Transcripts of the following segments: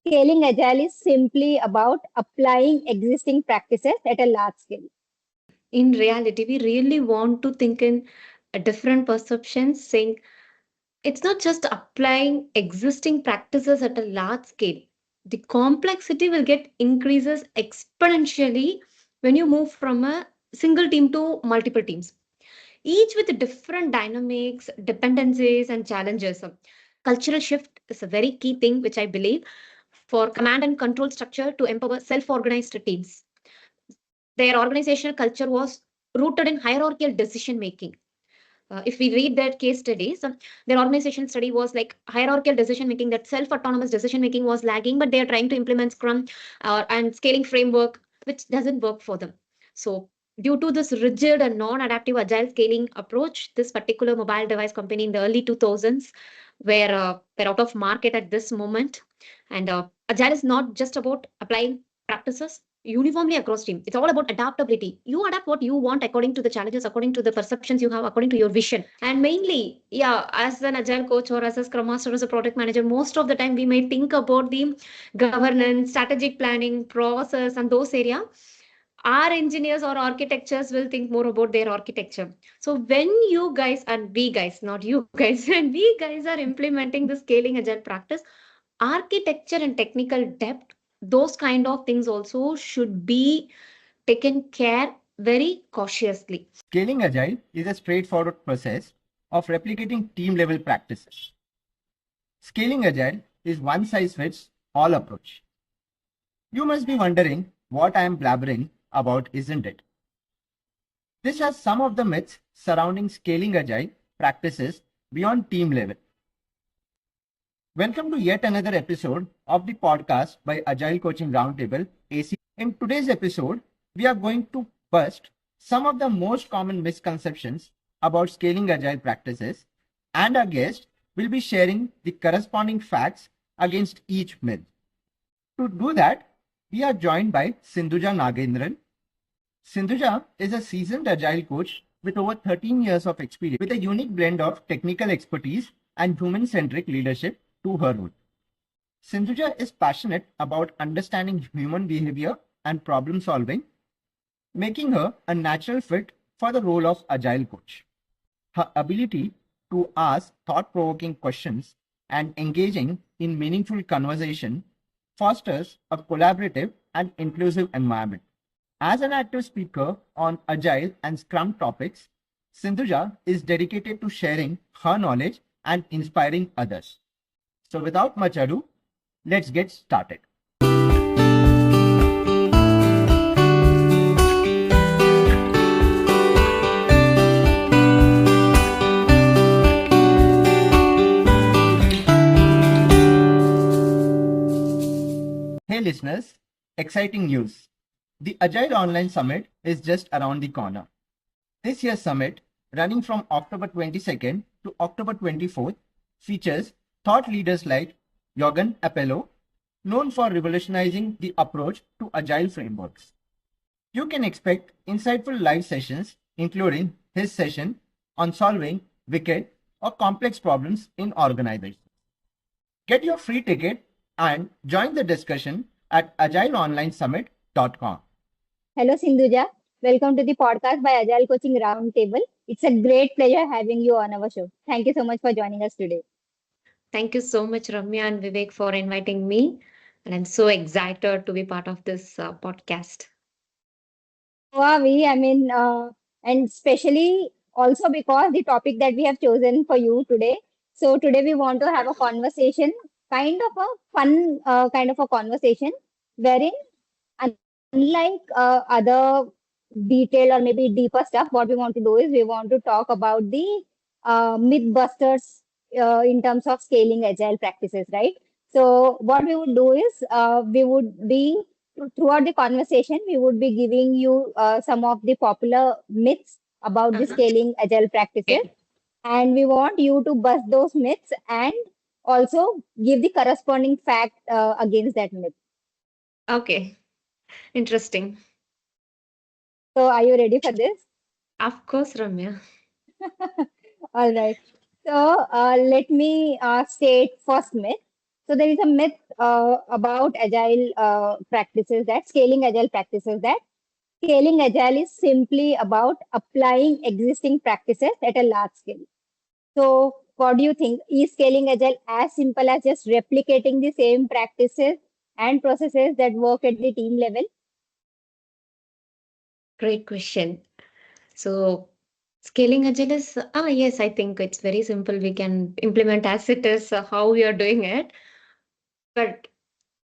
Scaling Agile is simply about applying existing practices at a large scale. In reality, we really want to think in a different perceptions, saying it's not just applying existing practices at a large scale. The complexity will get increases exponentially when you move from a single team to multiple teams, each with different dynamics, dependencies, and challenges. Cultural shift is a very key thing, which I believe, for command and control structure to empower self organized teams. Their organizational culture was rooted in hierarchical decision making. If we read their case studies, their organizational study was like hierarchical decision making, that self autonomous decision making was lagging, but they are trying to implement Scrum and scaling framework, which doesn't work for them. So, due to this rigid and non adaptive agile scaling approach, this particular mobile device company in the early 2000s were out of market at this moment. And agile is not just about applying practices uniformly across team. It's all about adaptability. You adapt what you want according to the challenges, according to the perceptions you have, according to your vision. And mainly, yeah, as an agile coach or as a scrum master, as a project manager, most of the time we may think about the governance, strategic planning, process, and those area. Our engineers or architectures will think more about their architecture. So when you guys and we guys, not you guys, and we guys are implementing the scaling agile practice, architecture and technical depth, those kind of things also should be taken care very cautiously. Scaling Agile is a straightforward process of replicating team level practices. Scaling Agile is one size fits all approach. You must be wondering what I am blabbering about, isn't it? This has some of the myths surrounding scaling Agile practices beyond team level. Welcome to yet another episode of the podcast by Agile Coaching Roundtable, ACRT. In today's episode, we are going to bust some of the most common misconceptions about scaling Agile practices, and our guest will be sharing the corresponding facts against each myth. To do that, we are joined by Sindhuja Nagendran. Sindhuja is a seasoned Agile coach with over 13 years of experience, with a unique blend of technical expertise and human-centric leadership to her role. Sindhuja is passionate about understanding human behavior and problem solving, making her a natural fit for the role of Agile coach. Her ability to ask thought-provoking questions and engaging in meaningful conversation fosters a collaborative and inclusive environment. As an active speaker on Agile and Scrum topics, Sindhuja is dedicated to sharing her knowledge and inspiring others. So without much ado, let's get started. Hey listeners, exciting news. The Agile Online Summit is just around the corner. This year's summit, running from October 22nd to October 24th, features thought leaders like Jurgen Appelo, known for revolutionizing the approach to Agile frameworks. You can expect insightful live sessions, including his session on solving wicked or complex problems in organizations. Get your free ticket and join the discussion at agileonlinesummit.com. Hello, Sindhuja. Welcome to the podcast by Agile Coaching Roundtable. It's a great pleasure having you on our show. Thank you so much for joining us today. Thank you so much, Ramya and Vivek, for inviting me. And I'm so excited to be part of this podcast. Who are we? And especially also because the topic that we have chosen for you today. So today we want to have a conversation, kind of a fun kind of a conversation, wherein unlike other detailed or maybe deeper stuff, what we want to do is we want to talk about the mythbusters in terms of scaling agile practices, right? So what we would do is we would be throughout the conversation, we would be giving you some of the popular myths about the scaling agile practices, Okay. and we want you to bust those myths and also give the corresponding fact against that myth. Okay. Interesting. So are you ready for this? Of course, Ramya. All right. So let me state first myth. So there is a myth about agile practices, that scaling agile practices, that scaling agile is simply about applying existing practices at a large scale. So what do you think? Is scaling agile as simple as just replicating the same practices and processes that work at the team level? Great question. So, scaling agile is, yes, I think it's very simple. We can implement as it is, how we are doing it. But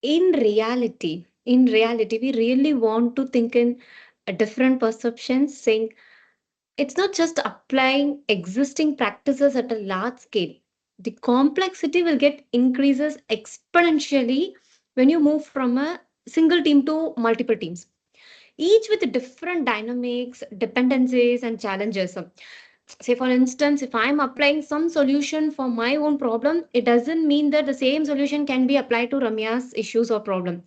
in reality, we really want to think in a different perceptions, saying it's not just applying existing practices at a large scale. The complexity will get increases exponentially when you move from a single team to multiple teams, each with different dynamics, dependencies, and challenges. Say, for instance, if I'm applying some solution for my own problem, it doesn't mean that the same solution can be applied to Ramya's issues or problem.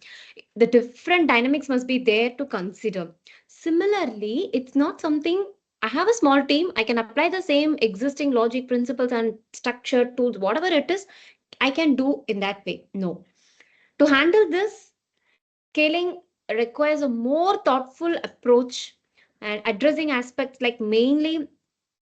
The different dynamics must be there to consider. Similarly, it's not something I have a small team, I can apply the same existing logic principles and structured tools, whatever it is, I can do in that way. No. To handle this, scaling requires a more thoughtful approach and addressing aspects like mainly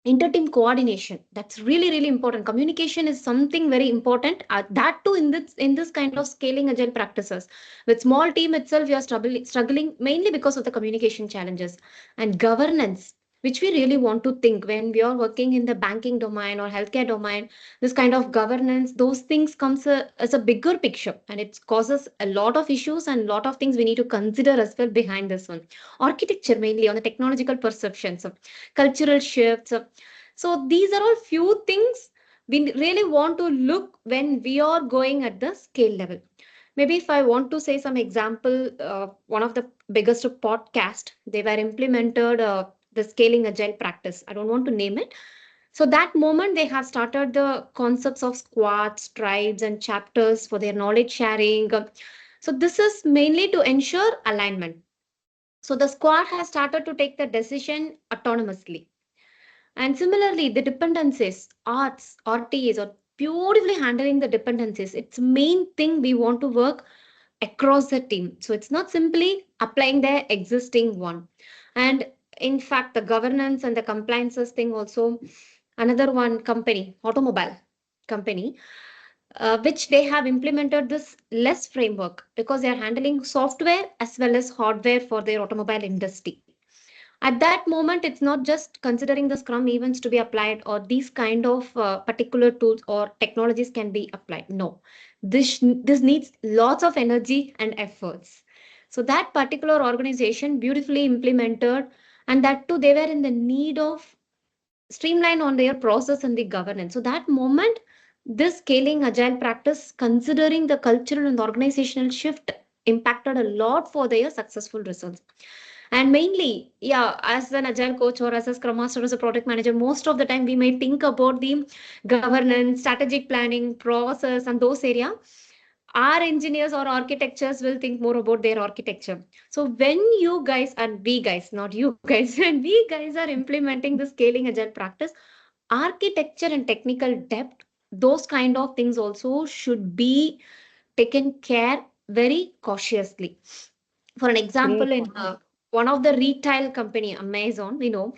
inter-team coordination. That's really important. Communication is something very important, that too in this kind of scaling agile practices. With small team itself, we are struggling mainly because of the communication challenges. And governance, which we really want to think when we are working in the banking domain or healthcare domain, this kind of governance, those things comes as a bigger picture, and it causes a lot of issues and a lot of things we need to consider as well behind this one. Architecture, mainly on the technological perceptions, cultural shifts. So these are all few things we really want to look when we are going at the scale level. Maybe if I want to say some example, one of the biggest podcast, they were implemented the scaling agile practice. I don't want to name it. So that moment they have started the concepts of squads, tribes, and chapters for their knowledge sharing. So this is mainly to ensure alignment. So the squad has started to take the decision autonomously. And similarly, the dependencies, arts, RTAs are beautifully handling the dependencies. It's main thing we want to work across the team. So it's not simply applying the existing one. And in fact, the governance and the compliances thing also, another one company, automobile company, which they have implemented this less framework because they are handling software as well as hardware for their automobile industry. At that moment, it's not just considering the scrum events to be applied or these kind of particular tools or technologies can be applied. No, this needs lots of energy and efforts. So that particular organization beautifully implemented, and that too they were in the need of streamline on their process and the governance. So that moment, this scaling agile practice, considering the cultural and organizational shift, impacted a lot for their successful results. And mainly, yeah, as an agile coach or as a scrum master, as a project manager, most of the time we may think about the governance, strategic planning, process, and those area. Our engineers or architectures will think more about their architecture. So when you guys, and we guys, not you guys, when we guys are implementing the scaling agile practice, architecture and technical depth, those kind of things also should be taken care very cautiously. For an example, Great in point. one of the retail company, Amazon, we know,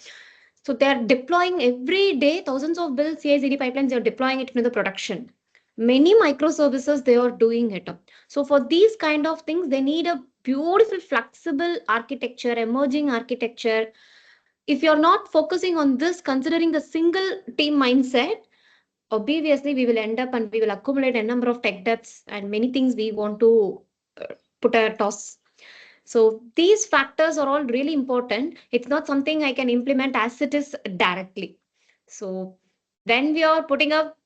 so they are deploying every day thousands of bills, CI/CD pipelines. They are deploying it into the production. Many microservices they are doing it. So for these kind of things, they need a beautiful, flexible architecture, emerging architecture. If you're not focusing on this, considering the single team mindset, obviously we will end up and we will accumulate a number of tech debts and many things we want to put a toss. So these factors are all really important. It's not something I can implement as it is directly. So when we are putting up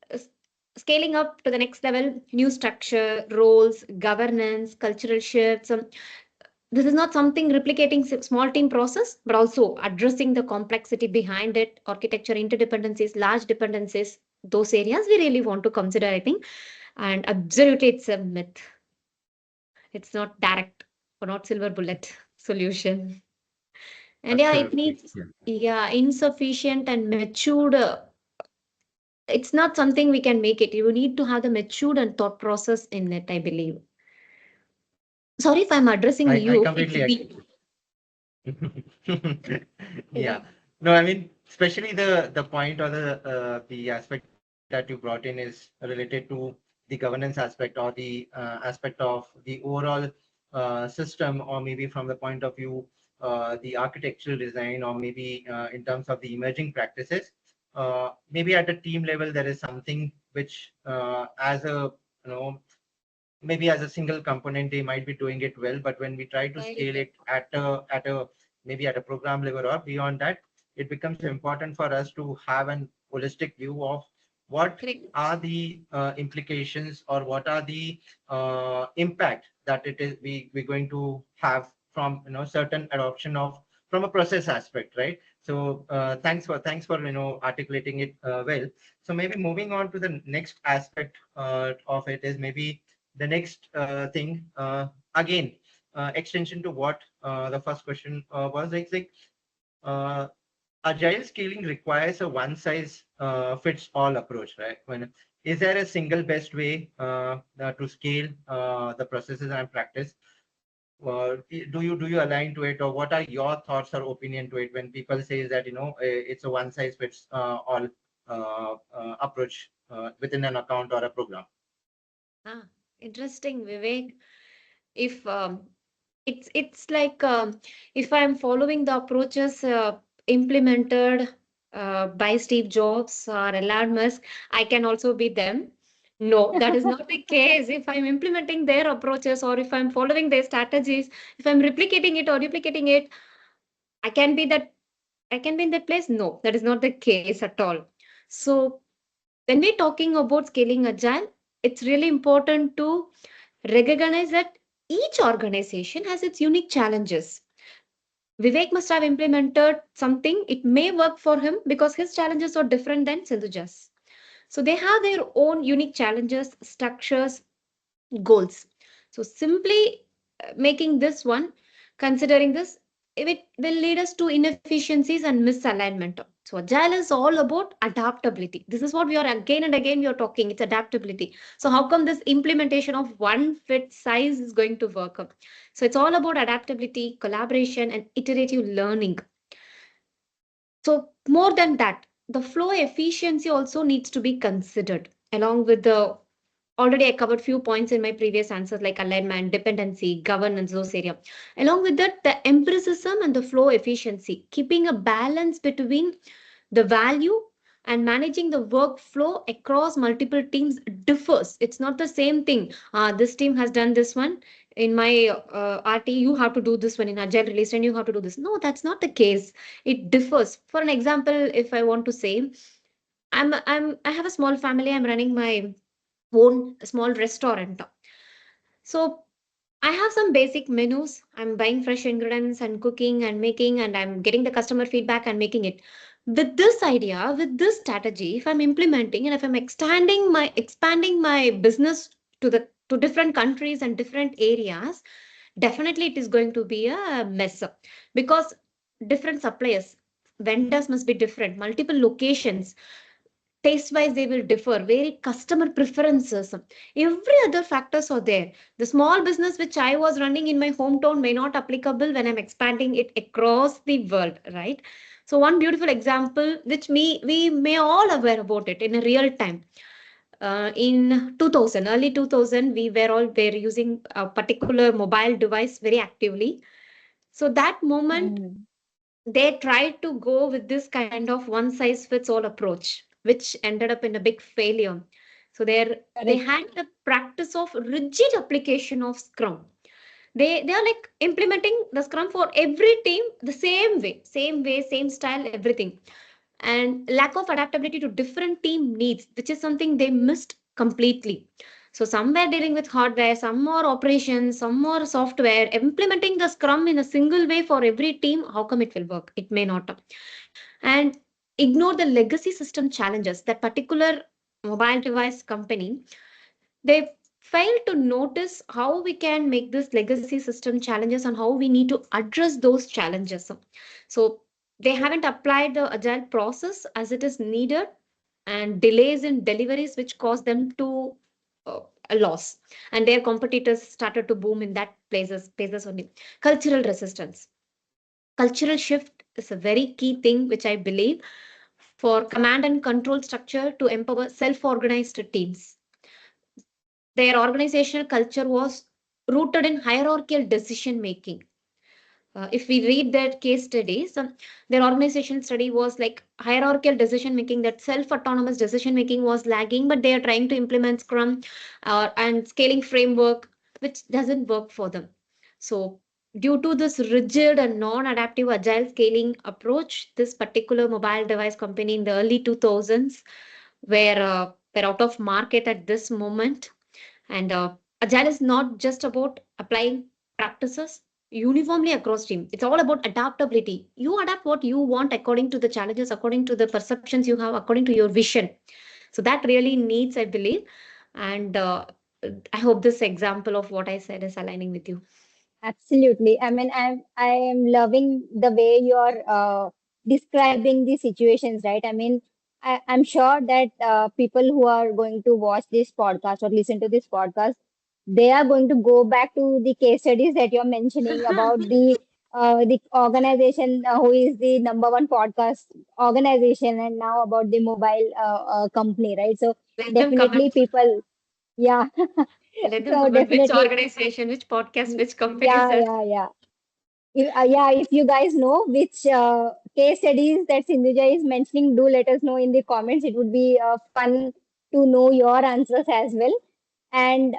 s- scaling up to the next level, new structure, roles, governance, cultural shifts, this is not something replicating small team process, but also addressing the complexity behind it, architecture interdependencies, large dependencies, those areas we really want to consider, I think. And absolutely, it's a myth. It's not direct or not silver bullet solution. And yeah, it Absolutely. needs, Yeah. yeah, insufficient and matured It's not something we can make it. You need to have the matured and thought process in it, I believe. Sorry if I'm addressing I you. It's completely agree. we. Yeah. No, I mean, especially the point or the aspect that you brought in is related to the governance aspect or the aspect of the overall system, or maybe from the point of view the architectural design, or maybe in terms of the emerging practices. Maybe at a team level, there is something which, as a maybe as a single component they might be doing it well, but when we try to Very scale well. it at a maybe at a program level or beyond that, it becomes important for us to have an holistic view of what Correct. are the implications, or what are the impact that it is we're going to have from certain adoption of from a process aspect, right? So thanks for articulating it well. So maybe moving on to the next aspect of it is maybe the next thing, again, extension to what the first question was, like uh, agile scaling requires a one size fits all approach, right? When is there a single best way to scale the processes and practice? Do you align to it, or what are your thoughts or opinion to it when people say that it's a one size fits all approach within an account or a program? Ah, interesting, Vivek. If it's like if I'm following the approaches implemented by Steve Jobs or Elon Musk, I can also be them. No, that is not the case. If I'm implementing their approaches, or if I'm following their strategies, if I'm replicating it or duplicating it, I can be that. I can be in that place. No, that is not the case at all. So when we're talking about scaling agile, it's really important to recognize that each organization has its unique challenges. Vivek must have implemented something. It may work for him because his challenges are different than Sindhuja's. So they have their own unique challenges, structures, goals. So simply making this one, considering this, it will lead us to inefficiencies and misalignment. So agile is all about adaptability. This is what we are again and again we are talking. It's adaptability. So how come this implementation of one fit size is going to work? So it's all about adaptability, collaboration, and iterative learning. So more than that, the flow efficiency also needs to be considered along with the already I covered few points in my previous answers like alignment, dependency, governance, those area. Along with that, the empiricism and the flow efficiency, keeping a balance between the value and managing the workflow across multiple teams differs. It's not the same thing. This team has done this one. In my RT, you have to do this one in Agile release and you have to do this. No, that's not the case. It differs. For an example, if I want to say, I have a small family. I'm running my own small restaurant. So I have some basic menus. I'm buying fresh ingredients and cooking and making, and I'm getting the customer feedback and making it. With this idea, with this strategy, if I'm implementing and if I'm expanding my business to different countries and different areas, definitely it is going to be a mess up because different suppliers, vendors must be different, multiple locations, taste wise they will differ, very customer preferences, every other factors are there. The small business which I was running in my hometown may not applicable when I'm expanding it across the world, right? So one beautiful example which we may all aware about it in a real time, in 2000 early 2000 we were using a particular mobile device very actively. So that moment Mm, they tried to go with this kind of one size fits all approach, which ended up in a big failure. So they correct. had the practice of rigid application of Scrum. They are like implementing the Scrum for every team the same way, same style, everything, and lack of adaptability to different team needs, which is something they missed completely. So some were dealing with hardware, some more operations, some more software. Implementing the Scrum in a single way for every team, how come it will work? It may not. And ignore the legacy system challenges. That particular mobile device company, they failed to notice how we can make this legacy system challenges and how we need to address those challenges. So they haven't applied the agile process as it is needed. and delays in deliveries, which caused them to uh, a loss. And their competitors started to boom in that places only. Cultural resistance. Cultural shift is a very key thing, which I believe for command and control structure to empower self-organized teams. Their organizational culture was rooted in hierarchical decision making. If we read their case studies, their organizational study was like hierarchical decision making, that self autonomous decision making was lagging, but they are trying to implement Scrum and scaling framework, which doesn't work for them. So, due to this rigid and non adaptive agile scaling approach, this particular mobile device company in the early 2000s were out of market at this moment. And agile is not just about applying practices uniformly across team. It's all about adaptability. You adapt what you want according to the challenges, according to the perceptions you have, according to your vision. So that really needs, I believe. And I hope this example of what I said is aligning with you. Absolutely. I mean, I am loving the way you're describing the situations, right? I mean, I'm sure that people who are going to watch this podcast or listen to this podcast, they are going to go back to the case studies that you're mentioning about the organization who is the number one podcast organization, and now about the mobile company, right? So Let them definitely comment. people, yeah. Let them So comment which definitely, organization, which podcast, which company is yeah, that. yeah, yeah. Yeah, if you guys know which case studies that Sindhuja is mentioning, do let us know in the comments. It would be fun to know your answers as well. And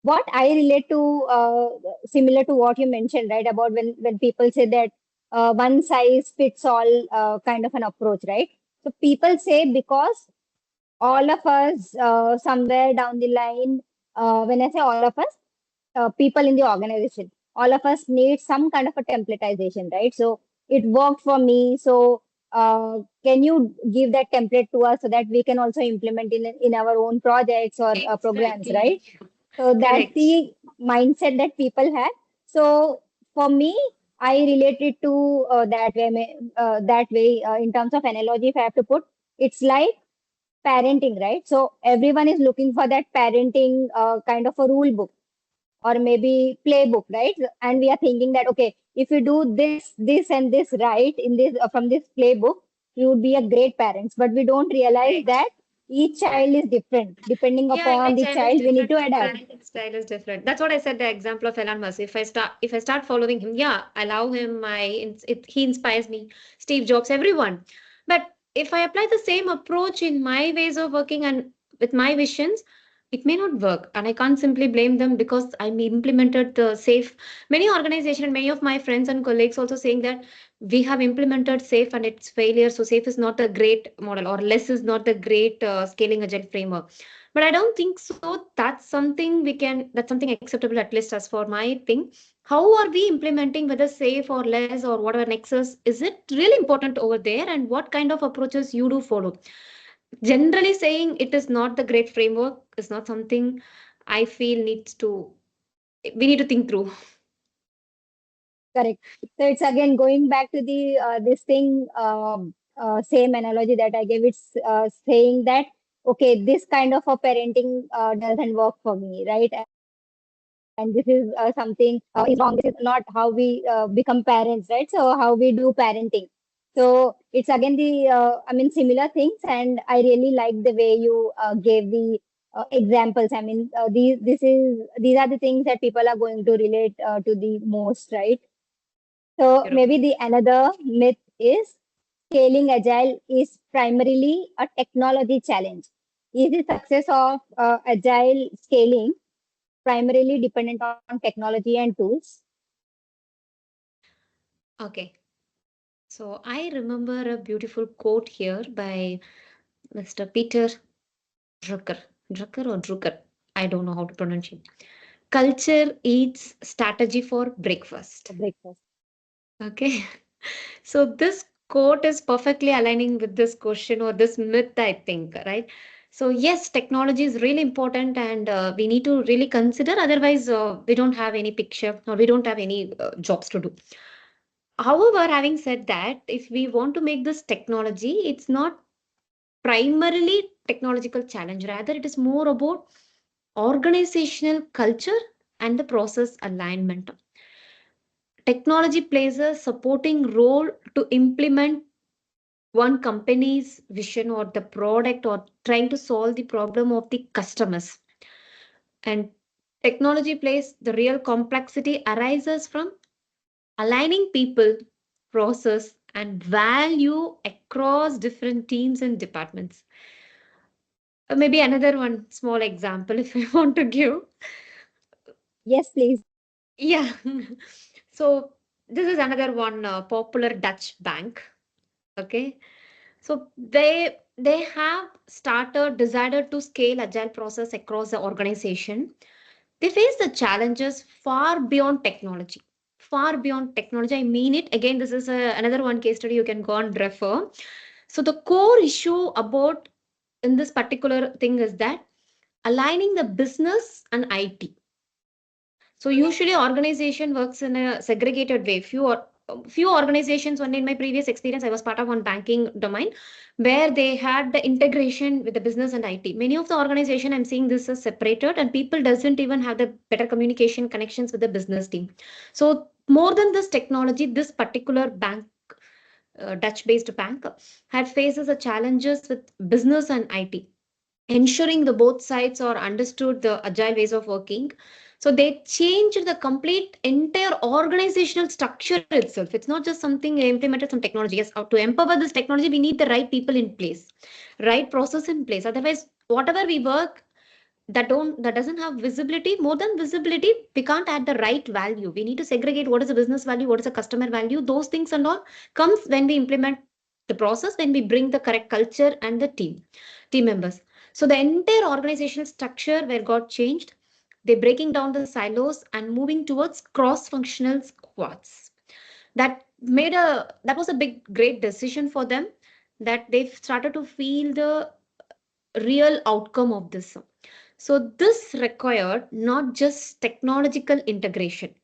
what I relate to, similar to what you mentioned, right, about when people say that one size fits all kind of an approach, right? So people say because all of us somewhere down the line, when I say all of us, people in the organization, all of us need some kind of a templatization, right? So it worked for me. So can you give that template to us so that we can also implement in our own projects or programs, Exactly. right? So that's Correct. the mindset that people have. So for me, I related to that way in terms of analogy. If I have to put, it's like parenting, right? So everyone is looking for that parenting kind of a rule book or maybe playbook, right? And we are thinking that okay, if you do this and this right in this from this playbook, you would be a great parents. But we don't realize Correct. that each child is different. Depending Yeah, upon every the child is child, we need different. to The adapt. parenting style is different. That's what I said. The example of Elon Musk. If I start following him, yeah, allow him. He inspires me. Steve Jobs, everyone. But if I apply the same approach in my ways of working and with my visions, it may not work. And I can't simply blame them because I implemented the safe. Many organizations, many of my friends and colleagues also saying that we have implemented safe and it's failure. So safe is not a great model, or less is not a great scaling agile framework. But I don't think so. That's something acceptable, at least as for my thing. How are we implementing, whether safe or less or whatever nexus? Is it really important over there? And what kind of approaches you do follow? Generally saying it is not the great framework is not something I feel we need to think through. Correct. So it's again going back to the this thing, same analogy that I gave. It's saying that okay, this kind of a parenting doesn't work for me, right? And this is something is wrong. This is not how we become parents, right? So how we do parenting. So it's again the I mean similar things, and I really like the way you gave the examples. I mean these are the things that people are going to relate to the most, right? So Europe. maybe the another myth is scaling agile is primarily a technology challenge. Is the success of agile scaling primarily dependent on technology and tools? Okay. So I remember a beautiful quote here by Mr. Peter Drucker. Drucker or Drucker? I don't know how to pronounce it. Culture eats strategy for breakfast. Breakfast. Okay. So this quote is perfectly aligning with this question or this myth, I think, right? So yes, technology is really important, and we need to really consider. Otherwise, we don't have any picture or we don't have any jobs to do. However, having said that, if we want to make this technology, it's not. primarily technological challenge. Rather, it is more about organizational culture and the process alignment. Technology plays a supporting role to implement one company's vision or the product or trying to solve the problem of the customers. And technology plays the real complexity arises from aligning people, process, and value across different teams and departments. Maybe another one small example if I want to give. Yes, please. Yeah. So this is another one popular Dutch bank. Okay. So they have started decided to scale agile process across the organization. They face the challenges far beyond technology. Far beyond technology. I mean it. Again, this is another one case study you can go and refer. So the core issue about in this particular thing is that aligning the business and IT. So usually organization works in a segregated way. Few organizations, one in my previous experience, I was part of one banking domain where they had the integration with the business and IT. Many of the organization I'm seeing this is separated and people doesn't even have the better communication connections with the business team. So more than this technology, this particular bank, Dutch based bank, had faces the challenges with business and IT, ensuring the both sides are understood the agile ways of working. So they changed the complete entire organizational structure itself. It's not just something implemented some technology. Yes, to empower this technology we need the right people in place, right process in place. Otherwise whatever we work that doesn't have visibility, more than visibility, we can't add the right value. We need to segregate what is a business value, what is a customer value. Those things and all comes when we implement the process, when we bring the correct culture and the team members. So the entire organizational structure where got changed. They're breaking down the silos and moving towards cross-functional squads. That was a big great decision for them, that they've started to feel the real outcome of this. So this required not just technological integration.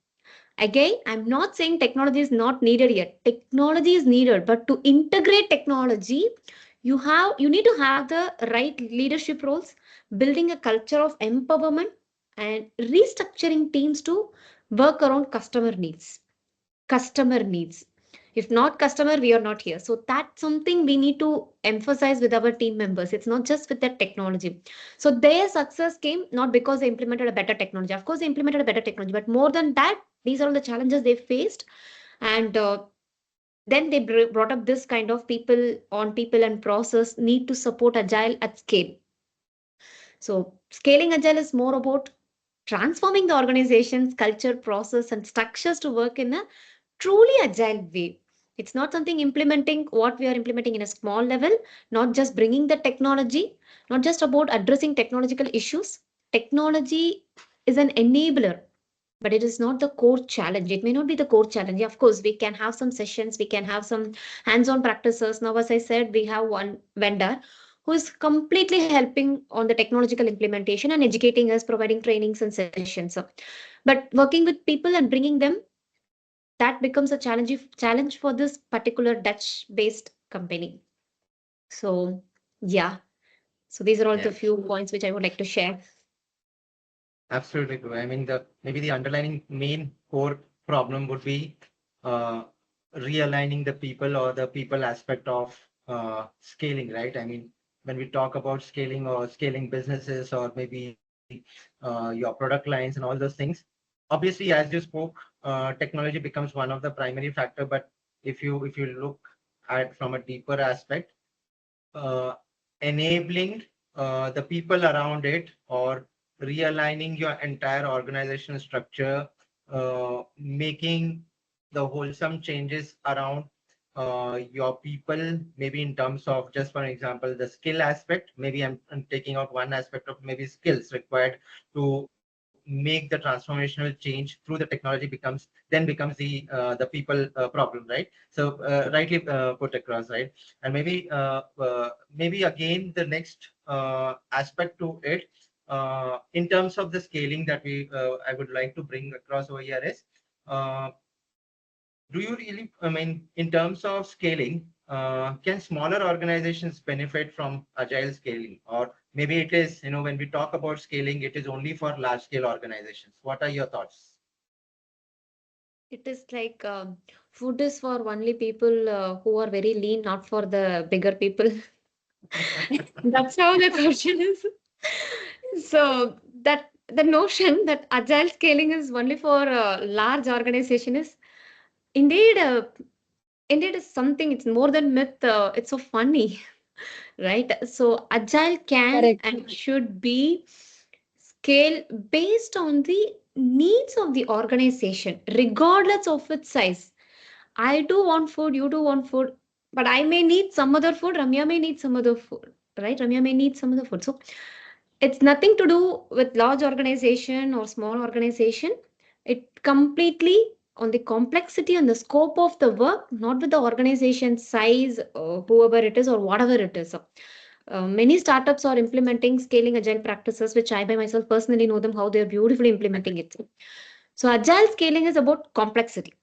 Again, I'm not saying technology is not needed yet. Technology is needed, but to integrate technology, you need to have the right leadership roles, building a culture of empowerment, and restructuring teams to work around customer needs. If not customer, we are not here. So that's something we need to emphasize with our team members. It's not just with the technology. So their success came not because they implemented a better technology. Of course they implemented a better technology, but more than that, these are all the challenges they faced. And then they brought up this kind of people and process need to support agile at scale. So scaling agile is more about transforming the organization's culture, process, and structures to work in a truly agile way. It's not something implementing what we are implementing in a small level, not just bringing the technology, not just about addressing technological issues. Technology is an enabler, but it is not the core challenge. It may not be the core challenge. Of course, we can have some sessions, we can have some hands-on practices. Now, as I said, we have one vendor who is completely helping on the technological implementation and educating us, providing trainings and sessions. But working with people and bringing them, that becomes a challenge for this particular Dutch based company. So yeah, so these are all the Yes, few points which I would like to share. absolutely true. I mean, the maybe the underlying main core problem would be uh, realigning the people or the people aspect of scaling, right? I mean, when we talk about scaling or scaling businesses or maybe your product lines and all those things, obviously, as you spoke, technology becomes one of the primary factor. But if you look at from a deeper aspect, uh, enabling the people around it or realigning your entire organizational structure, making the wholesome changes around your people, maybe in terms of, just for example, the skill aspect. Maybe I'm taking out one aspect of maybe skills required to make the transformational change through the technology becomes the people problem, right? So rightly put across, right? And maybe again the next aspect to it, in terms of the scaling that we I would like to bring across over here is, uh, do you really, I mean, in terms of scaling, can smaller organizations benefit from agile scaling? Or maybe it is, when we talk about scaling, it is only for large scale organizations. What are your thoughts? It is like food is for only people who are very lean, not for the bigger people. That's how the question is. So that the notion that agile scaling is only for a large organization is indeed indeed is something. It's more than myth. It's so funny, right? So agile can Correct. and should be scale based on the needs of the organization, regardless of its size. I do want food, you do want food, but I may need some other food. Ramya may need some other food, right? Ramya may need some other food. So it's nothing to do with large organization or small organization. It completely on the complexity and the scope of the work, not with the organization size, whoever it is or whatever it is. Many startups are implementing scaling agile practices, which I by myself personally know them how they are beautifully implementing it. So agile scaling is about complexity,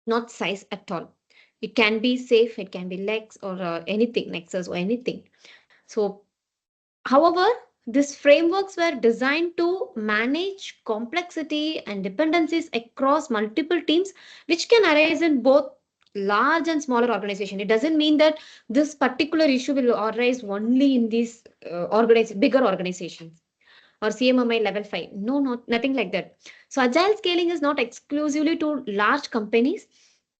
not size at all. It can be safe, it can be lex or anything, nexus or anything. So, however, these frameworks were designed to manage complexity and dependencies across multiple teams, which can arise in both large and smaller organization. It doesn't mean that this particular issue will arise only in these bigger organizations or CMMI level 5. No, not nothing like that. So agile scaling is not exclusively to large companies.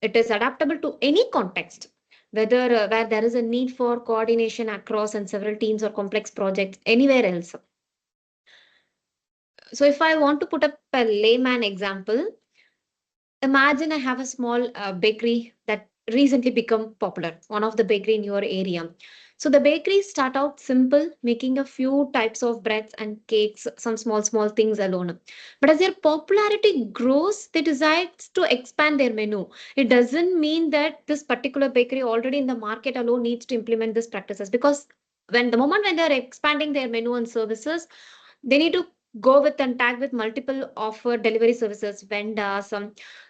It is adaptable to any context, whether where there is a need for coordination across and several teams or complex projects anywhere else. So if I want to put up a layman example, imagine I have a small bakery that recently become popular, one of the bakery in your area. So the bakeries start out simple, making a few types of breads and cakes, some small things alone. But as their popularity grows, they decide to expand their menu. It doesn't mean that this particular bakery already in the market alone needs to implement these practices, because when the moment when they're expanding their menu and services, they need to go with and tag with multiple offer delivery services, vendors,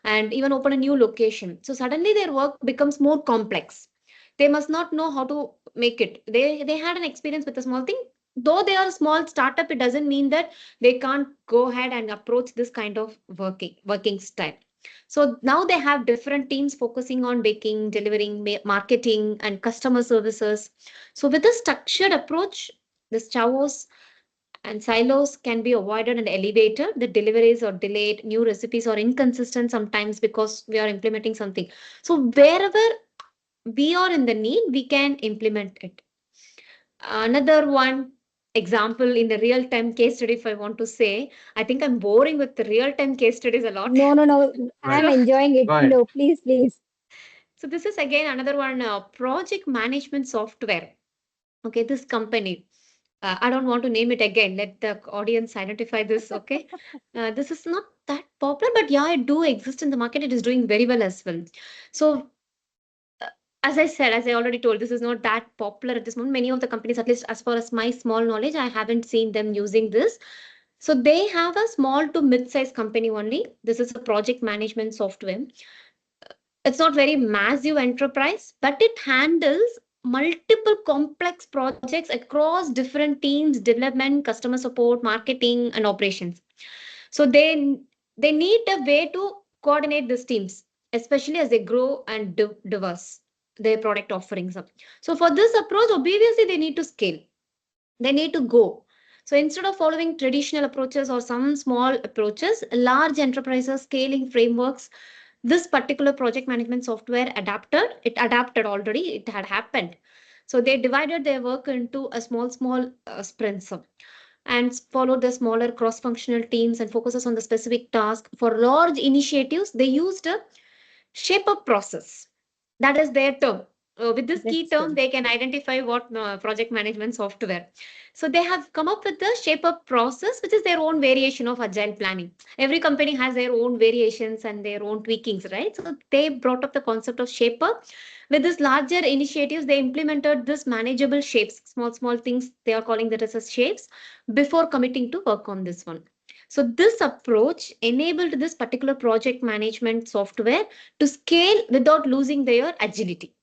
and even open a new location. So suddenly their work becomes more complex. They must not know how to make it. They had an experience with a small thing. Though they are a small startup, it doesn't mean that they can't go ahead and approach this kind of working style. So now they have different teams focusing on baking, delivering, marketing, and customer services. So with a structured approach, this chaos and silos can be avoided and elevated. The deliveries are delayed, new recipes are inconsistent sometimes because we are implementing something. So wherever we are in the need, we can implement it. Another one example in the real time case study, if I want to say, I think I'm boring with the real time case studies a lot. No, no, no. I'm Right. So, enjoying it. Go ahead. No, please, please. so this is again another one, project management software. Okay, this company. I don't want to name it again. Let the audience identify this. Okay, this is not that popular, but yeah, it do exist in the market. It is doing very well as well. So as I said, as I already told, this is not that popular at this moment. Many of the companies, at least as far as my small knowledge, I haven't seen them using this. So they have a small to mid-sized company only. This is a project management software. It's not very massive enterprise, but it handles multiple complex projects across different teams, development, customer support, marketing, and operations. So they need a way to coordinate these teams, especially as they grow and diverse their product offerings up. So for this approach, obviously they need to scale. They need to go. So instead of following traditional approaches or some small approaches, large enterprises scaling frameworks, this particular project management software adapted already, it had happened. So they divided their work into a small sprints and followed the smaller cross-functional teams and focuses on the specific task. For large initiatives, they used a shape-up process. That is their term. With this key That's term, good. they can identify what project management software. So they have come up with the shape-up process, which is their own variation of agile planning. Every company has their own variations and their own tweakings, right? So they brought up the concept of shape-up. With this larger initiatives, they implemented this manageable shapes, small things. They are calling that as shapes before committing to work on this one. So this approach enabled this particular project management software to scale without losing their agility.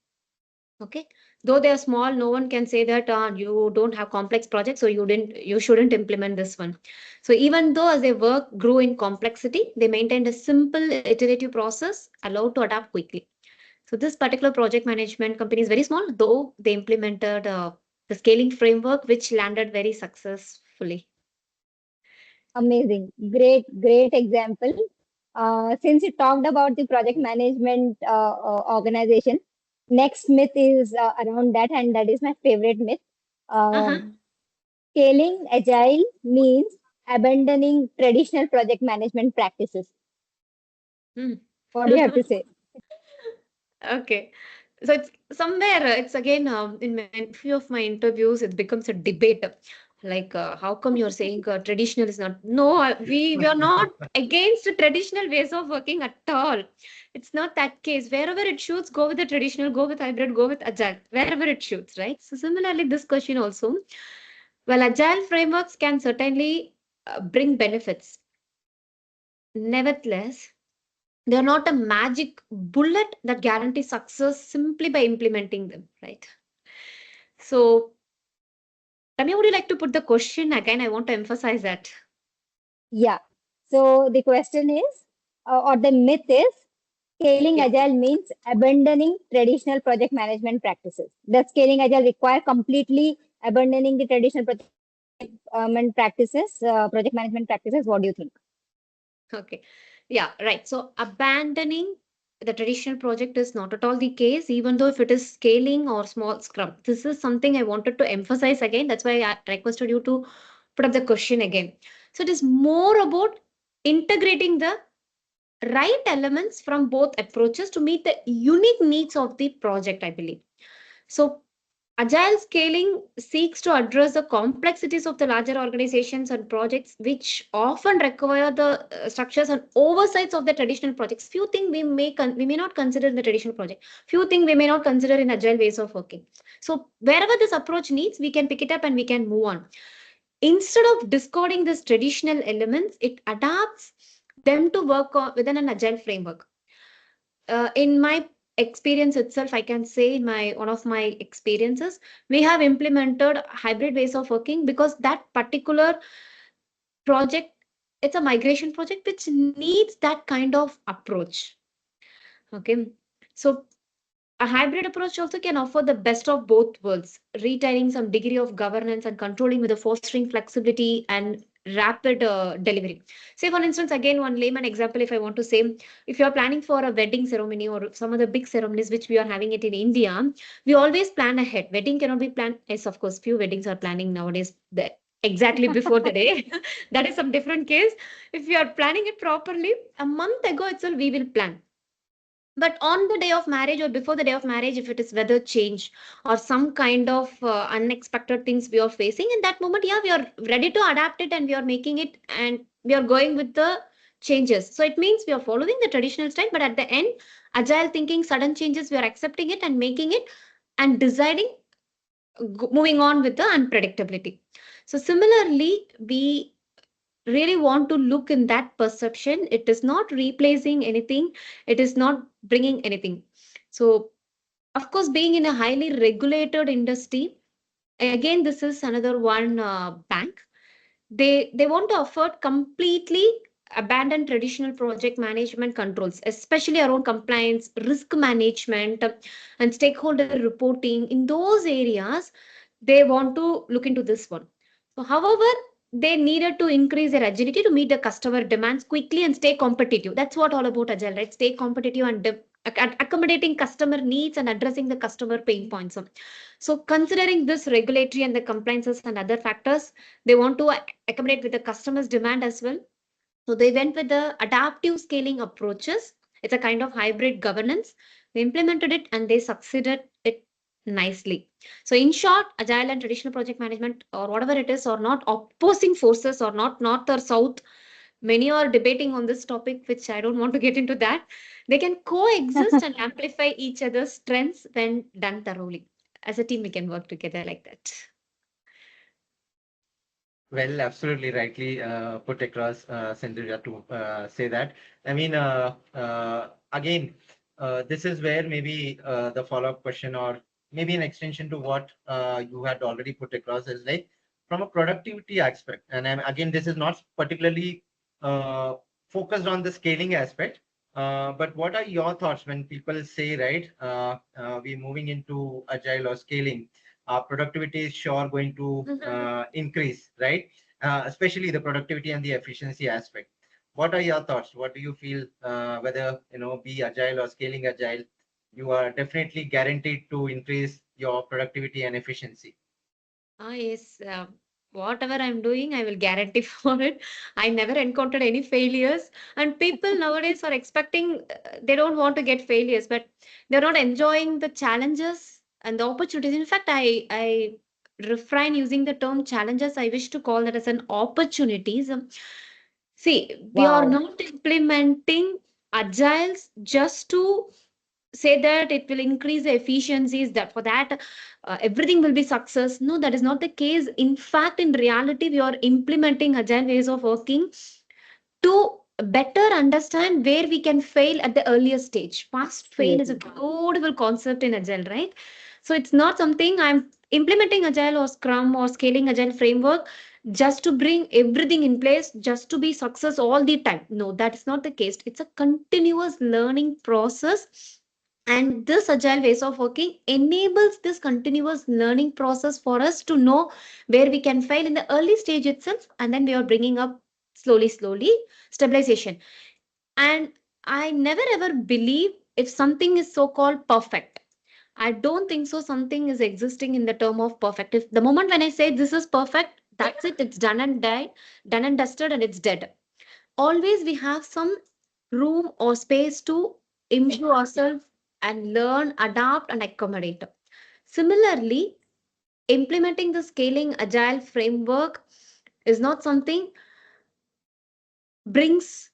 Okay, though they are small, no one can say that you don't have complex projects, so you shouldn't implement this one. So even though as their work grew in complexity, they maintained a simple iterative process allowed to adapt quickly. So this particular project management company is very small, though they implemented the scaling framework, which landed very successfully. Amazing. Great example. Since you talked about the project management organization, next myth is around that, and that is my favorite myth. Uh-huh. Scaling agile means abandoning traditional project management practices. Hmm. What do you have to say? Okay. So it's somewhere, it's again in many few of my interviews, it becomes a debate. Like, how come you're saying traditional is not? No, we are not against the traditional ways of working at all. It's not that case. Wherever it shoots, go with the traditional, go with hybrid, go with agile. Wherever it shoots, right? So similarly, this question also. Well, agile frameworks can certainly bring benefits. Nevertheless, they're not a magic bullet that guarantees success simply by implementing them, right? So, Ramya, would you like to put the question again? I want to emphasize that. Yeah. So the question is, or the myth is, scaling Yeah. agile means abandoning traditional project management practices. Does scaling agile require completely abandoning the traditional project management practices? What do you think? Okay. Yeah, right. So, abandoning the traditional project is not at all the case, even though if it is scaling or small scrum. This is something I wanted to emphasize again. That's why I requested you to put up the question again. So, it is more about integrating the right elements from both approaches to meet the unique needs of the project, I believe. So, agile scaling seeks to address the complexities of the larger organizations and projects, which often require the structures and oversights of the traditional projects. Few things we may not consider in the traditional project. Few things we may not consider in agile ways of working. So, wherever this approach needs, we can pick it up and we can move on. Instead of discarding these traditional elements, it adapts them to work within an agile framework. In my experience itself, I can say in my one of my experiences, we have implemented hybrid ways of working because that particular project, it's a migration project which needs that kind of approach. Okay, so a hybrid approach also can offer the best of both worlds, retaining some degree of governance and controlling with the fostering flexibility and rapid delivery. Say, for instance, again, one layman example, if I want to say, if you're planning for a wedding ceremony or some other big ceremonies which we are having it in India, we always plan ahead. Wedding cannot be planned. Yes, of course, few weddings are planning nowadays exactly before the day. That is some different case. If you are planning it properly, a month ago itself, we will plan, but on the day of marriage or before the day of marriage, if it is weather change or some kind of unexpected things we are facing, in that moment, yeah, we are ready to adapt it and we are making it and we are going with the changes. So it means we are following the traditional style, but at the end, agile thinking, sudden changes, we are accepting it and making it and deciding, moving on with the unpredictability. So similarly, we really want to look in that perception. It is not replacing anything, it is not bringing anything. So, of course, being in a highly regulated industry, again, this is another one bank. They want to afford completely abandon traditional project management controls, especially around compliance, risk management, and stakeholder reporting. In those areas, they want to look into this one. So, however, they needed to increase their agility to meet the customer demands quickly and stay competitive. That's what all about agile, right? Stay competitive and accommodating customer needs and addressing the customer pain points. So, considering this regulatory and the compliances and other factors, they want to accommodate with the customer's demand as well. So they went with the adaptive scaling approaches. It's a kind of hybrid governance. They implemented it and they succeeded it nicely. So in short, agile and traditional project management or whatever it is are not opposing forces or not north or south. Many are debating on this topic, which I don't want to get into that. They can coexist and amplify each other's strengths when done thoroughly. As a team, we can work together like that. Well, absolutely rightly put across, Sindhuja, to say that. I mean, again, this is where maybe the follow-up question or maybe an extension to what you had already put across, is like from a productivity aspect. And again, this is not particularly uh, focused on the scaling aspect. But what are your thoughts when people say, right, we're moving into agile or scaling? Productivity is sure going to increase, right? Especially the productivity and the efficiency aspect. What are your thoughts? What do you feel? Whether be agile or scaling agile, you are definitely guaranteed to increase your productivity and efficiency. Yes. Whatever I'm doing, I will guarantee for it. I never encountered any failures, and people nowadays are expecting, they don't want to get failures, but they're not enjoying the challenges and the opportunities. In fact, I refrain using the term challenges. I wish to call that as an opportunities. See, we are Wow. not implementing agiles just to say that it will increase the efficiencies, that for that everything will be success. No, that is not the case. In fact, in reality, we are implementing agile ways of working to better understand where we can fail at the earliest stage. Past fail is a Yes. beautiful concept in agile, right? So it's not something I'm implementing agile or scrum or scaling agile framework just to bring everything in place, just to be success all the time. No, that is not the case. It's a continuous learning process, and this agile ways of working enables this continuous learning process for us to know where we can fail in the early stage itself, and then we are bringing up slowly stabilization. And I never ever believe if something is so called perfect. I don't think so something is existing in the term of perfect. If the moment when I say this is perfect, that's it, it's done and died, done and dusted, and it's dead. Always we have some room or space to improve ourselves and learn, adapt, and accommodate. Similarly, implementing the scaling agile framework is not something brings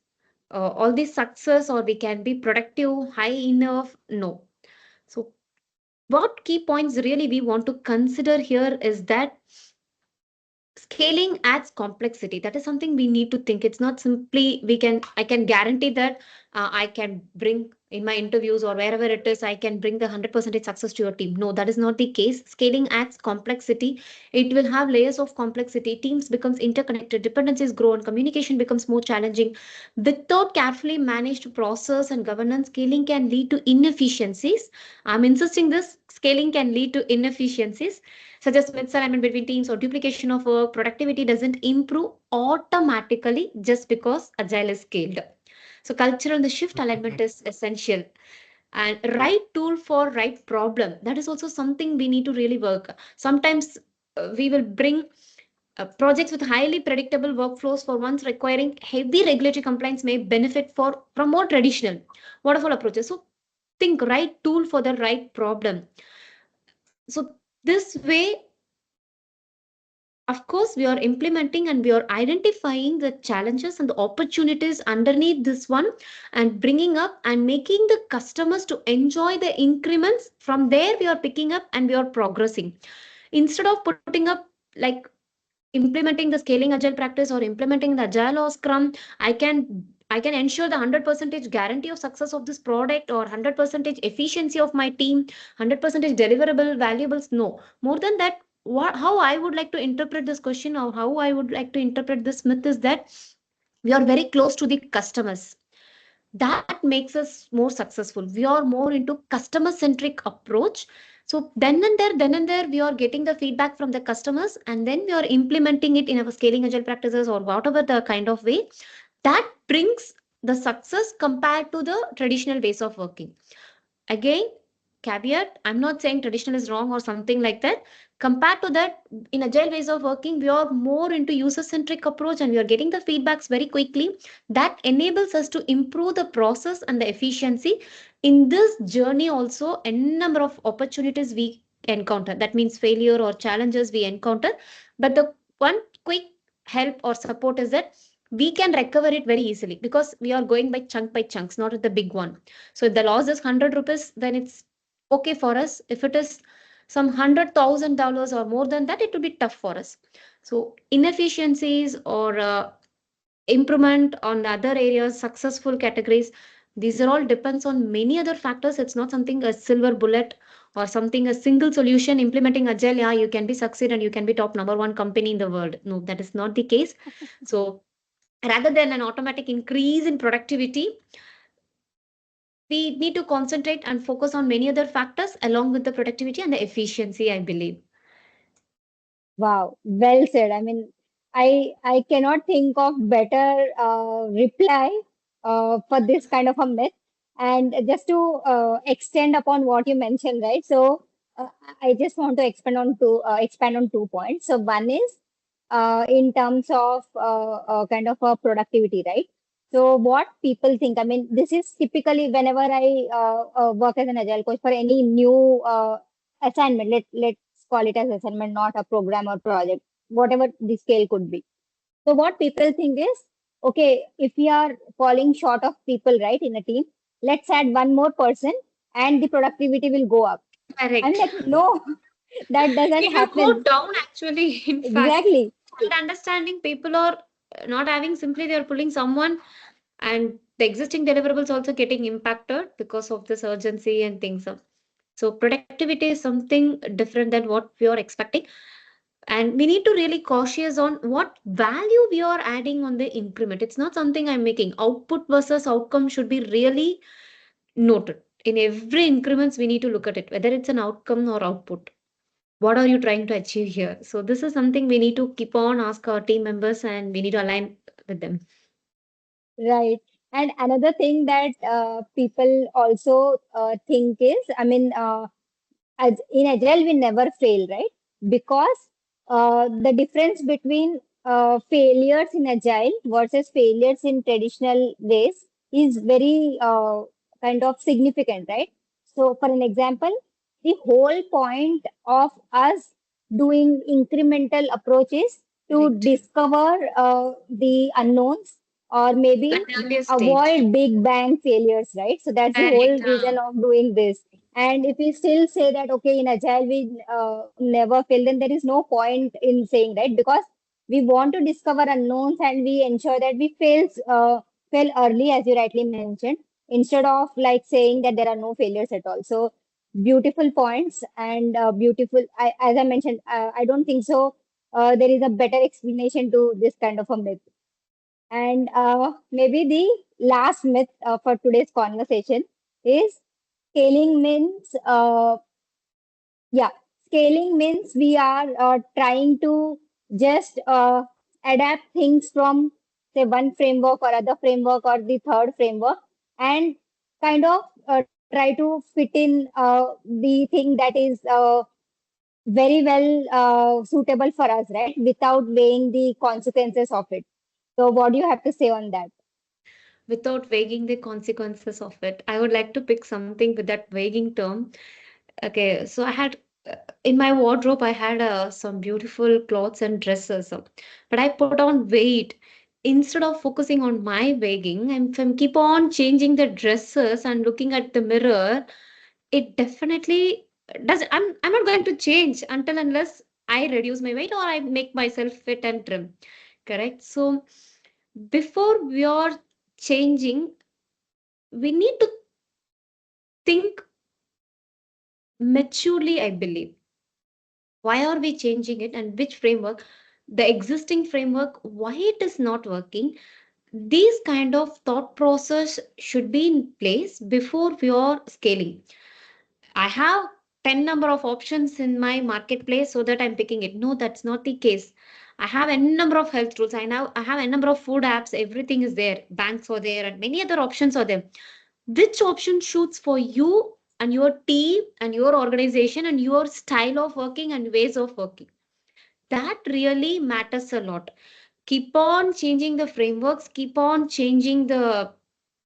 all this success or we can be productive high enough. No. So what key points really we want to consider here is that scaling adds complexity. That is something we need to think. It's not simply we can, I can guarantee that I can bring in my interviews or wherever it is, I can bring the 100% success to your team. No, that is not the case. Scaling adds complexity. It will have layers of complexity. Teams becomes interconnected, dependencies grow, and communication becomes more challenging. Without carefully managed process and governance, scaling can lead to inefficiencies. I'm insisting this, scaling can lead to inefficiencies such as misalignment between teams or duplication of work. Productivity doesn't improve automatically just because agile is scaled. So cultural and the shift alignment is essential. And right tool for right problem. That is also something we need to really work. Sometimes we will bring projects with highly predictable workflows for ones requiring heavy regulatory compliance may benefit for from more traditional waterfall approaches. So think right tool for the right problem. So this way, of course, we are implementing and we are identifying the challenges and the opportunities underneath this one and bringing up and making the customers to enjoy the increments. From there, we are picking up and we are progressing. Instead of putting up like implementing the scaling agile practice or implementing the agile or scrum, I can ensure the 100% guarantee of success of this product or 100% efficiency of my team, 100% deliverable valuables. No, more than that, how I would like to interpret this question or how I would like to interpret this myth is that we are very close to the customers. That makes us more successful. We are more into customer centric approach. So then and there we are getting the feedback from the customers, and then we are implementing it in our scaling agile practices or whatever the kind of way that brings the success compared to the traditional ways of working. Again, caveat, I'm not saying traditional is wrong or something like that. Compared to that, in agile ways of working, we are more into user centric approach and we are getting the feedbacks very quickly. That enables us to improve the process and the efficiency. In this journey also, a number of opportunities we encounter, that means failure or challenges we encounter, but the one quick help or support is that we can recover it very easily because we are going by chunks, not at the big one. So if the loss is 100 rupees, then it's okay for us. If it is some $100,000 or more than that, it will be tough for us. So inefficiencies or improvement on other areas, successful categories, these are all depends on many other factors. It's not something a silver bullet or something, a single solution implementing agile, yeah, you can be succeed and you can be top number one company in the world. No, that is not the case. So rather than an automatic increase in productivity, we need to concentrate and focus on many other factors along with the productivity and the efficiency, I believe. Wow, well said. I mean, I cannot think of better reply for this kind of a myth. And just to extend upon what you mentioned, right? So I just want to expand on 2 points. So one is in terms of kind of a productivity, right? So what people think, I mean, this is typically whenever I work as an agile coach for any new assignment. Let's call it as assignment, not a program or project, whatever the scale could be. So what people think is, okay, if we are falling short of people, right, in a team, let's add one more person and the productivity will go up. I'm Correct. like, no, that doesn't It will go happen. down actually. In fact, Exactly. and understanding people are not having, simply they are pulling someone, and the existing deliverables also getting impacted because of this urgency and things. So productivity is something different than what we are expecting, and we need to really cautious on what value we are adding on the increment. It's not something I'm making. Output versus outcome should be really noted. In every increments, we need to look at it, whether it's an outcome or output. What are you trying to achieve here? So this is something we need to keep on ask our team members, and we need to align with them. Right. And another thing that people also think is, I mean, as in agile we never fail, right? Because the difference between failures in agile versus failures in traditional ways is very kind of significant, right? So for an example, the whole point of us doing incremental approaches to Correct. discover the unknowns or maybe At the earlier stage. avoid big bang failures, right? So that's the whole Correct. reason of doing this. And if we still say that, okay, in Agile we never fail, then there is no point in saying, right? Because we want to discover unknowns and we ensure that we fail early, as you rightly mentioned, instead of like saying that there are no failures at all. So beautiful points and beautiful. As I mentioned, I don't think so. There is a better explanation to this kind of a myth. And maybe the last myth for today's conversation is scaling means, yeah, scaling means we are trying to just adapt things from, say, one framework or other framework or the third framework and kind of try to fit in the thing that is very well suitable for us, right? Without weighing the consequences of it. So, what do you have to say on that? Without weighing the consequences of it, I would like to pick something with that weighing term. Okay, so I had in my wardrobe, I had some beautiful clothes and dresses, but I put on weight. Instead of focusing on my weighing, and if I keep on changing the dresses and looking at the mirror, it definitely does. I'm not going to change until unless I reduce my weight or I make myself fit and trim. Correct. So before we are changing, we need to think maturely, I believe. Why are we changing it and which framework? The existing framework, why it is not working? These kind of thought process should be in place before we are scaling. I have 10 number of options in my marketplace so that I'm picking it. No, that's not the case. I have a number of health tools. I have a number of food apps. Everything is there. Banks are there and many other options are there. Which option suits for you and your team and your organization and your style of working and ways of working? That really matters a lot. Keep on changing the frameworks, keep on changing the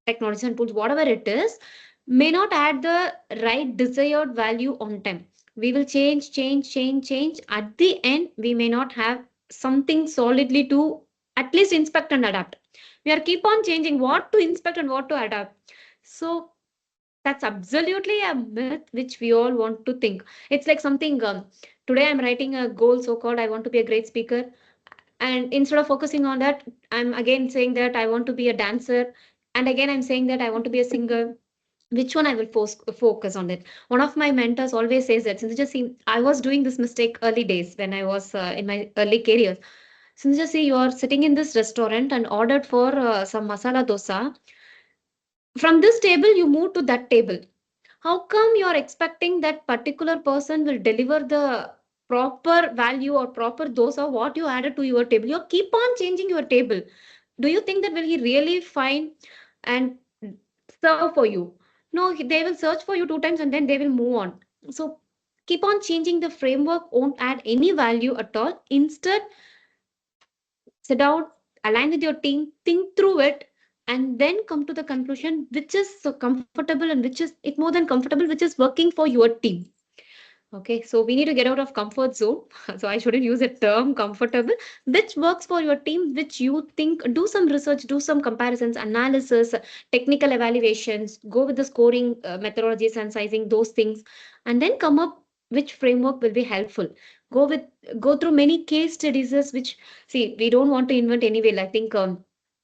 technologies and tools, whatever it is, may not add the right desired value on time. We will change. At the end, we may not have something solidly to at least inspect and adapt. We are keep on changing what to inspect and what to adapt. So that's absolutely a myth which we all want to think. It's like something, today I'm writing a goal, so called, I want to be a great speaker. And instead of focusing on that, I'm again saying that I want to be a dancer. And again, I'm saying that I want to be a singer. which one I will focus on it. One of my mentors always says that, since just see, I was doing this mistake early days when I was in my early career. Since just see, you are sitting in this restaurant and ordered for some masala dosa. From this table, you move to that table. How come you are expecting that particular person will deliver the proper value or proper dosa what you added to your table? You keep on changing your table. Do you think that will he really find and serve for you? No, they will search for you two times and then they will move on. So keep on changing. The framework won't add any value at all. Instead, sit down, align with your team, think through it, and then come to the conclusion which is so comfortable and which is it more than comfortable, which is working for your team. Okay, so we need to get out of comfort zone. So I shouldn't use the term comfortable, which works for your team, which you think, do some research, do some comparisons, analysis, technical evaluations, go with the scoring methodologies and sizing, those things, and then come up which framework will be helpful. Go with go through many case studies, which see we don't want to invent anyway. I think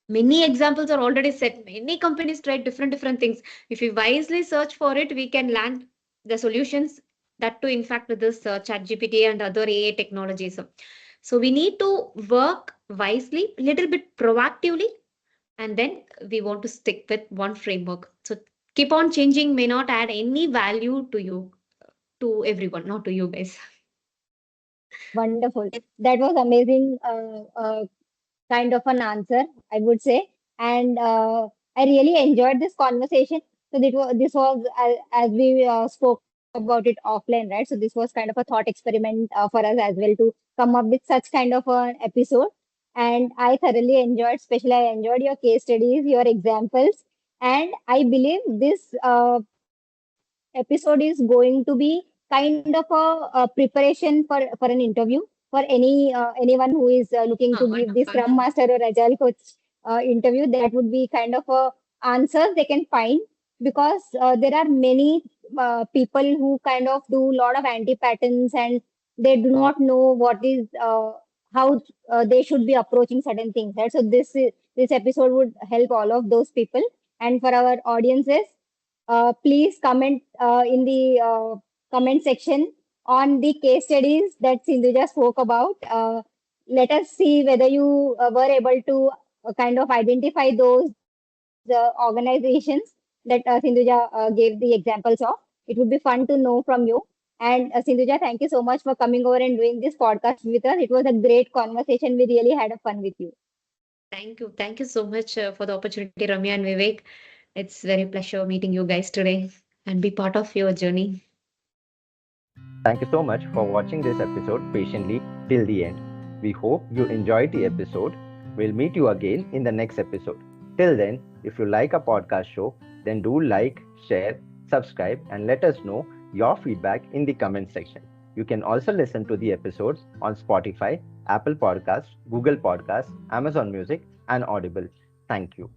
many examples are already set. Many companies tried different things. If we wisely search for it, we can land the solutions, that too in fact with this chat gpt and other ai technologies. So we need to work wisely, little bit proactively, and then we want to stick with one framework. So keep on changing may not add any value to you, to everyone, not to you guys. Wonderful. That was amazing. Kind of an answer, I would say. And I really enjoyed this conversation. So this was as we spoke about it offline, right? So this was kind of a thought experiment for us as well to come up with such kind of an episode. And I thoroughly enjoyed, especially I enjoyed your case studies, your examples. And I believe this episode is going to be kind of a preparation for an interview for anyone who is looking to give the Scrum Master or Agile Coach interview. That would be kind of a answers they can find because there are many people who kind of do a lot of anti patterns and they do not know what is how they should be approaching certain things. Right. So this episode would help all of those people. And for our audiences, please comment in the comment section on the case studies that Sindhuja spoke about. Let us see whether you were able to kind of identify those organizations that Sindhuja gave the examples of. It would be fun to know from you. And Sindhuja, thank you so much for coming over and doing this podcast with us. It was a great conversation. We really had a fun with you. Thank you so much for the opportunity, Ramya and Vivek. It's very pleasure meeting you guys today and be part of your journey. Thank you so much for watching this episode patiently till the end. We hope you enjoyed the episode. We'll meet you again in the next episode. Till then, if you like a podcast show, then do like, share, subscribe, and let us know your feedback in the comment section. You can also listen to the episodes on Spotify, Apple Podcasts, Google Podcasts, Amazon Music, and Audible. Thank you.